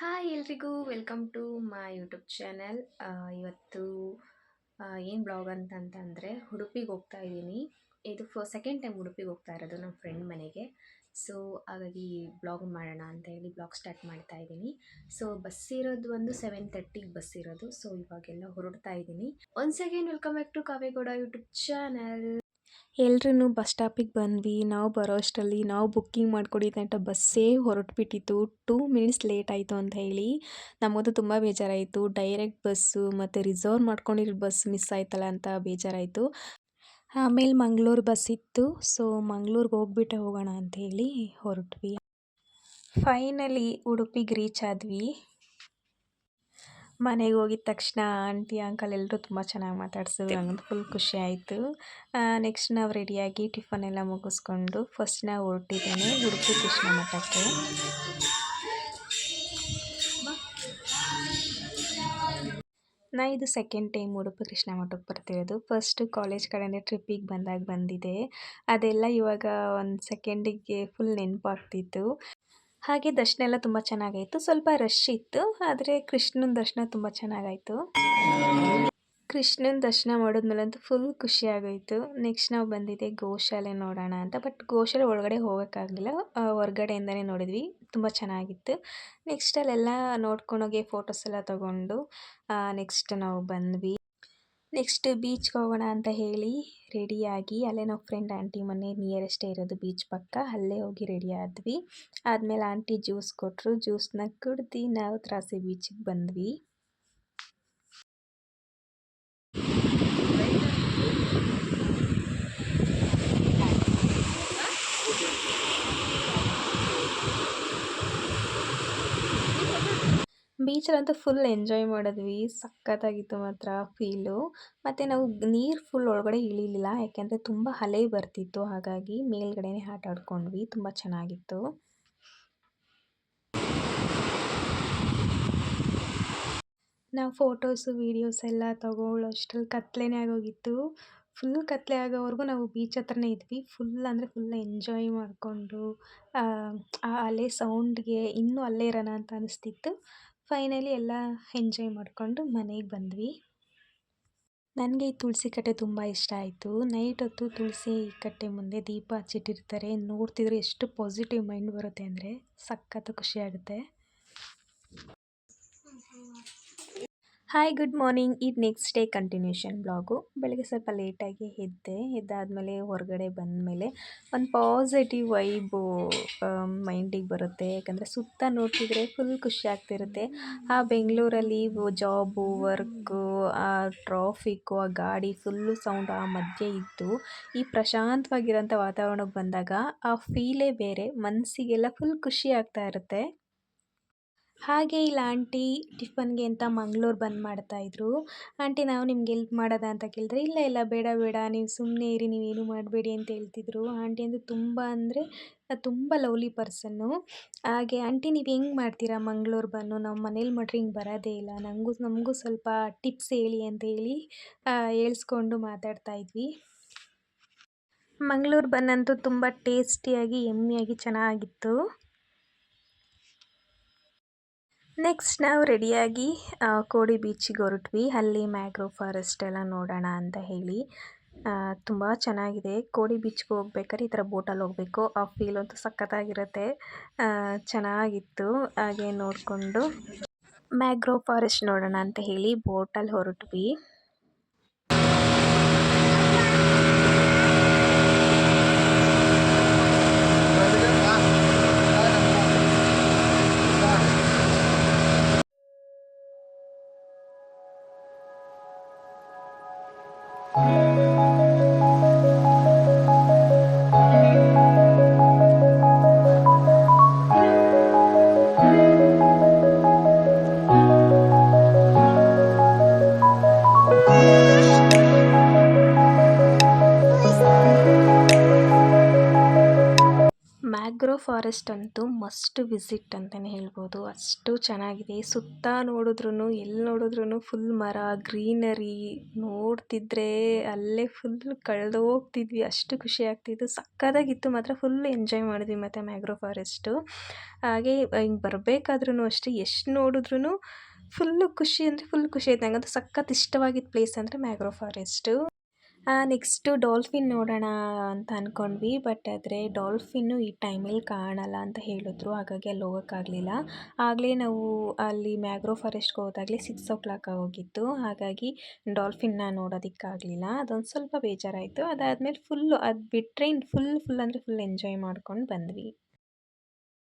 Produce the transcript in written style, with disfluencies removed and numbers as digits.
Hi ಎಲ್ರಿಗೂ welcome to my YouTube channel. ಇವತ್ತು ಏನು ಬ್ಲಾಗ್ ಅಂತಂದರೆ ಉಡುಪಿಗೆ ಹೋಗ್ತಾ ಇದ್ದೀನಿ. ಇದು ಸೆಕೆಂಡ್ ಟೈಮ್ ಉಡುಪಿಗೆ ಹೋಗ್ತಾ ಇರೋದು ನಮ್ಮ ಫ್ರೆಂಡ್ ಮನೆಗೆ. ಸೊ ಹಾಗಾಗಿ ಬ್ಲಾಗ್ ಮಾಡೋಣ ಅಂತ ಹೇಳಿ ಬ್ಲಾಗ್ ಸ್ಟಾರ್ಟ್ ಮಾಡ್ತಾ ಇದ್ದೀನಿ. ಸೊ ಬಸ್ ಇರೋದು ಒಂದು 7:30ಗೆ ಬಸ್ ಇರೋದು. ಸೊ ಇವಾಗೆಲ್ಲ ಹೊರಡ್ತಾ ಇದ್ದೀನಿ. Once again welcome back to Kavegowda YouTube channel. ಎಲ್ರೂ ಬಸ್ ಸ್ಟಾಪಿಗೆ ಬಂದ್ವಿ. ನಾವು ಬರೋ ಅಷ್ಟರಲ್ಲಿ ನಾವು ಬುಕ್ಕಿಂಗ್ ಮಾಡ್ಕೊಂಡಿದ್ದಂಥ ಬಸ್ಸೇ ಹೊರಟ್ಬಿಟ್ಟಿತ್ತು. 2 ಮಿನಿಟ್ಸ್ ಲೇಟ್ ಆಯಿತು ಅಂತ ಹೇಳಿ ನಮಗಂತೂ ತುಂಬ ಬೇಜಾರಾಯಿತು. ಡೈರೆಕ್ಟ್ ಬಸ್ಸು ಮತ್ತು ರಿಸರ್ವ್ ಮಾಡ್ಕೊಂಡಿರೋ ಬಸ್ ಮಿಸ್ ಆಯ್ತಲ್ಲ ಅಂತ ಬೇಜಾರಾಯಿತು. ಆಮೇಲೆ ಮಂಗಳೂರು ಬಸ್ ಇತ್ತು. ಸೊ ಮಂಗಳೂರಿಗೆ ಹೋಗ್ಬಿಟ್ಟೆ ಹೋಗೋಣ ಅಂತ ಹೇಳಿ ಹೊರಟ್ವಿ. ಫೈನಲಿ ಉಡುಪಿಗೆ ರೀಚ್ ಆದ್ವಿ. ಮನೆಗೆ ಹೋಗಿದ ತಕ್ಷಣ ಆಂಟಿ ಅಂಕಲ್ ಎಲ್ಲರೂ ತುಂಬ ಚೆನ್ನಾಗಿ ಮಾತಾಡ್ಸಿದ್ರು. ನಂಗಂತೂ ಫುಲ್ ಖುಷಿ ಆಯಿತು. ನೆಕ್ಸ್ಟ್ ನಾವು ರೆಡಿಯಾಗಿ ಟಿಫನ್ ಎಲ್ಲ ಮುಗಿಸ್ಕೊಂಡು ಫಸ್ಟ್ ನಾವು ಹೊರಟಿದ್ದೇನೆ ಉಡುಪಿ ಕೃಷ್ಣ ಮಠಕ್ಕೆ. ಇದು ಸೆಕೆಂಡ್ ಟೈಮ್ ಉಡುಪಿ ಕೃಷ್ಣ ಮಠಕ್ಕೆ ಬರ್ತಿರೋದು. ಫಸ್ಟ್ ಕಾಲೇಜ್ ಕಡೆಯಿಂದ ಟ್ರಿಪ್ಪಿಗೆ ಬಂದಾಗ ಬಂದಿದೆ. ಅದೆಲ್ಲ ಇವಾಗ ಒಂದು ಸೆಕೆಂಡಿಗೆ ಫುಲ್ ನೆನಪಾಗ್ತಿತ್ತು. ಹಾಗೆ ದರ್ಶನ ಎಲ್ಲ ತುಂಬ ಚೆನ್ನಾಗಾಯಿತು. ಸ್ವಲ್ಪ ರಶ್ ಇತ್ತು, ಆದರೆ ಕೃಷ್ಣನ ದರ್ಶನ ತುಂಬ ಚೆನ್ನಾಗಾಯಿತು. ಕೃಷ್ಣನ ದರ್ಶನ ಮಾಡಿದ್ಮೇಲಂತೂ ಫುಲ್ ಖುಷಿಯಾಗೋಯಿತು. ನೆಕ್ಸ್ಟ್ ನಾವು ಬಂದಿದ್ದೆ ಗೋಶಾಲೆ ನೋಡೋಣ ಅಂತ. ಬಟ್ ಗೋಶಾಲೆ ಒಳಗಡೆ ಹೋಗೋಕ್ಕಾಗಲಿಲ್ಲ, ಹೊರಗಡೆಯಿಂದನೇ ನೋಡಿದ್ವಿ. ತುಂಬ ಚೆನ್ನಾಗಿತ್ತು. ನೆಕ್ಸ್ಟ್ ಅಲ್ಲೆಲ್ಲ ನೋಡ್ಕೊಂಡೋಗಿ ಫೋಟೋಸ್ ಎಲ್ಲ ತೊಗೊಂಡು ನೆಕ್ಸ್ಟ್ ನಾವು ಬಂದ್ವಿ. ನೆಕ್ಸ್ಟ್ ಬೀಚ್ಗೆ ಹೋಗೋಣ ಅಂತ ಹೇಳಿ ರೆಡಿಯಾಗಿ ಅಲ್ಲೇ ನಾವು ಫ್ರೆಂಡ್ ಆಂಟಿ ಮನೆ ನಿಯರೆಸ್ಟೇ ಇರೋದು ಬೀಚ್ ಪಕ್ಕ, ಅಲ್ಲೇ ಹೋಗಿ ರೆಡಿ ಆದ್ವಿ. ಆದಮೇಲೆ ಆಂಟಿ ಜ್ಯೂಸ್ ಕೊಟ್ಟರು. ಜ್ಯೂಸ್ನ ಕುಡ್ದು ನಾವು ತ್ರಾಸಿ ಬೀಚಿಗೆ ಬಂದ್ವಿ. ಬೀಚಲ್ಲಂತೂ ಫುಲ್ ಎಂಜಾಯ್ ಮಾಡಿದ್ವಿ. ಸಖತ್ತಾಗಿತ್ತು ಮಾತ್ರ ಫೀಲು. ಮತ್ತು ನಾವು ನೀರು ಫುಲ್ ಒಳಗಡೆ ಇಳಿಲಿಲ್ಲ, ಯಾಕೆಂದರೆ ತುಂಬ ಅಲೆ ಬರ್ತಿತ್ತು. ಹಾಗಾಗಿ ಮೇಲ್ಗಡೆನೇ ಆಟ ಆಡ್ಕೊಂಡ್ವಿ. ತುಂಬ ಚೆನ್ನಾಗಿತ್ತು. ನಾವು ಫೋಟೋಸು ವೀಡಿಯೋಸ್ ಎಲ್ಲ ತಗೊಳ್ಳೋಷ್ಟ್ರಲ್ಲಿ ಕತ್ಲೆನೇ ಆಗೋಗಿತ್ತು. ಫುಲ್ ಕತ್ಲೆ ಆಗೋವರೆಗೂ ನಾವು ಬೀಚ್ ಹತ್ರನೇ ಇದ್ವಿ. ಫುಲ್ ಅಂದರೆ ಫುಲ್ ಎಂಜಾಯ್ ಮಾಡಿಕೊಂಡು ಆ ಅಲೆ ಸೌಂಡ್ಗೆ ಇನ್ನೂ ಅಲ್ಲೇ ಇರೋಣ ಅಂತ ಅನಿಸ್ತಿತ್ತು. ಫೈನಲಿ ಎಲ್ಲ ಎಂಜಾಯ್ ಮಾಡಿಕೊಂಡು ಮನೆಗೆ ಬಂದ್ವಿ. ನನಗೆ ಈ ತುಳಸಿ ಕಟ್ಟೆ ತುಂಬ ಇಷ್ಟ ಆಯಿತು. ನೈಟ್ ಹೊತ್ತು ತುಳಸಿ ಕಟ್ಟೆ ಮುಂದೆ ದೀಪ ಹಚ್ಚಿಟ್ಟಿರ್ತಾರೆ. ನೋಡ್ತಿದ್ರೆ ಎಷ್ಟು ಪಾಸಿಟಿವ್ ಮೈಂಡ್ ಬರುತ್ತೆ ಅಂದರೆ ಸಖತ್ತು ಖುಷಿಯಾಗುತ್ತೆ. Hi good morning. ಇದು ನೆಕ್ಸ್ಟ್ ಡೇ ಕಂಟಿನ್ಯೂಷನ್ ಬ್ಲಾಗು. ಬೆಳಗ್ಗೆ ಸ್ವಲ್ಪ ಲೇಟಾಗಿ ಎದ್ದಾದಮೇಲೆ ಹೊರಗಡೆ ಬಂದಮೇಲೆ ಒಂದು ಪಾಸಿಟಿವ್ ವೈಬು ಮೈಂಡಿಗೆ ಬರುತ್ತೆ. ಯಾಕಂದರೆ ಸುತ್ತ ನೋಡ್ತಿದ್ರೆ ಫುಲ್ ಖುಷಿ ಆಗ್ತಿರುತ್ತೆ. ಆ ಬೆಂಗಳೂರಲ್ಲಿ ಜಾಬು, ವರ್ಕು, ಆ ಟ್ರಾಫಿಕ್ಕು, ಆ ಗಾಡಿ ಫುಲ್ಲು ಸೌಂಡ್ ಆ ಮಧ್ಯೆ ಇದ್ದು ಈ ಪ್ರಶಾಂತವಾಗಿರೋಂಥ ವಾತಾವರಣಕ್ಕೆ ಬಂದಾಗ ಆ ಫೀಲೇ ಬೇರೆ. ಮನಸ್ಸಿಗೆಲ್ಲ ಫುಲ್ ಖುಷಿ ಆಗ್ತಾ ಇರುತ್ತೆ. ಹಾಗೆ ಇಲ್ಲಿ ಆಂಟಿ ಟಿಫನ್ಗೆ ಅಂತ ಮಂಗಳೂರು ಬಂದ್ ಮಾಡ್ತಾಯಿದ್ರು. ಆಂಟಿ ನಾವು ನಿಮ್ಗೆ ಹೆಲ್ಪ್ ಮಾಡೋದಾ ಅಂತ ಕೇಳಿದ್ರೆ, ಇಲ್ಲ ಬೇಡ ನೀವು ಸುಮ್ಮನೆ ಇರಿ, ನೀವೇನು ಮಾಡಬೇಡಿ ಅಂತ ಹೇಳ್ತಿದ್ರು. ಆಂಟಿ ಅಂದರೆ ತುಂಬ ಲವ್ಲಿ ಪರ್ಸನ್ನು. ಹಾಗೆ ಆಂಟಿ ನೀವು ಹೆಂಗೆ ಮಾಡ್ತೀರಾ ಮಂಗಳೂರು ಬನ್ನು, ನಮ್ಮ ಮನೇಲಿ ಮಾಡ್ರೆ ಹಿಂಗೆ ಬರೋದೇ ಇಲ್ಲ, ನಮಗೂ ಸ್ವಲ್ಪ ಟಿಪ್ಸ್ ಹೇಳಿ ಅಂತ ಹೇಳಿ ಹೇಳ್ಸ್ಕೊಂಡು ಮಾತಾಡ್ತಾ ಇದ್ವಿ. ಮಂಗಳೂರು ಬನ್ನಂತೂ ತುಂಬ ಟೇಸ್ಟಿಯಾಗಿ ಯಮ್ಮಿಯಾಗಿ ಚೆನ್ನಾಗಿತ್ತು. ನೆಕ್ಸ್ಟ್ ನಾವು ರೆಡಿಯಾಗಿ ಕೋಡಿ ಬೀಚಿಗೆ ಹೊರಟ್ವಿ. ಅಲ್ಲಿ ಮ್ಯಾಂಗ್ರೋವ್ ಫಾರೆಸ್ಟ್ ಎಲ್ಲ ನೋಡೋಣ ಅಂತ ಹೇಳಿ. ತುಂಬ ಚೆನ್ನಾಗಿದೆ. ಕೋಡಿ ಬೀಚ್ಗೆ ಹೋಗ್ಬೇಕಾದ್ರೆ ಈ ಥರ ಬೋಟಲ್ಲಿ ಹೋಗಬೇಕು. ಆ ಫೀಲ್ ಅಂತೂ ಸಖತ್ತಾಗಿರುತ್ತೆ. ಚೆನ್ನಾಗಿತ್ತು. ಹಾಗೆ ನೋಡಿಕೊಂಡು ಮ್ಯಾಂಗ್ರೋವ್ ಫಾರೆಸ್ಟ್ ನೋಡೋಣ ಅಂತ ಹೇಳಿ ಬೋಟಲ್ಲಿ ಹೊರಟ್ವಿ. ಫಾರೆಸ್ಟ್ ಅಂತೂ ಮಸ್ಟ್ ವಿಸಿಟ್ ಅಂತಲೇ ಹೇಳ್ಬೋದು. ಅಷ್ಟು ಚೆನ್ನಾಗಿದೆ. ಸುತ್ತ ನೋಡಿದ್ರೂ ಎಲ್ಲಿ ನೋಡಿದ್ರೂ ಫುಲ್ ಮರ, ಗ್ರೀನರಿ ನೋಡ್ತಿದ್ರೆ ಅಲ್ಲೇ ಫುಲ್ ಕಳೆದೋಗ್ತಿದ್ವಿ. ಅಷ್ಟು ಖುಷಿ ಆಗ್ತಿತ್ತು. ಸಕ್ಕತ್ತಾಗಿತ್ತು ಮಾತ್ರ. ಫುಲ್ ಎಂಜಾಯ್ ಮಾಡಿದ್ವಿ ಮತ್ತು ಮ್ಯಾಂಗ್ರೋವ್ ಫಾರೆಸ್ಟು. ಹಾಗೆ ಹಿಂಗೆ ಬರಬೇಕಾದ್ರೂ ಅಷ್ಟೇ ಎಷ್ಟು ನೋಡಿದ್ರೂ ಫುಲ್ಲು ಖುಷಿ ಅಂದರೆ ಫುಲ್ ಖುಷಿ ಆಯ್ತು. ನಂಗಂತೂ ಸಖತ್ ಇಷ್ಟವಾಗಿದ್ದ ಪ್ಲೇಸ್ ಅಂದರೆ ಮ್ಯಾಂಗ್ರೋವ್ ಫಾರೆಸ್ಟು. ನೆಕ್ಸ್ಟು ಡಾಲ್ಫಿನ್ ನೋಡೋಣ ಅಂತ ಅಂದ್ಕೊಂಡ್ವಿ. ಬಟ್ ಆದರೆ ಡಾಲ್ಫಿನ್ನು ಈ ಟೈಮಲ್ಲಿ ಕಾಣಲ್ಲ ಅಂತ ಹೇಳಿದ್ರು. ಹಾಗಾಗಿ ಅಲ್ಲಿ ಹೋಗೋಕ್ಕಾಗಲಿಲ್ಲ. ಆಗಲೇ ನಾವು ಅಲ್ಲಿ ಮ್ಯಾಂಗ್ರೋವ್ ಫಾರೆಸ್ಟ್‌ಗೆ ಹೋದಾಗಲೇ 6:00 ಆಗೋಗಿತ್ತು. ಹಾಗಾಗಿ ಡಾಲ್ಫಿನ್‌ನ ನೋಡೋದಕ್ಕಾಗಲಿಲ್ಲ. ಅದೊಂದು ಸ್ವಲ್ಪ ಬೇಜಾರಾಯಿತು. ಅದಾದಮೇಲೆ ಫುಲ್ಲು ಅದು ಬಿಟ್ಟರೆ ಇನ್ನು ಫುಲ್ ಅಂದರೆ ಫುಲ್ ಎಂಜಾಯ್ ಮಾಡ್ಕೊಂಡು ಬಂದ್ವಿ.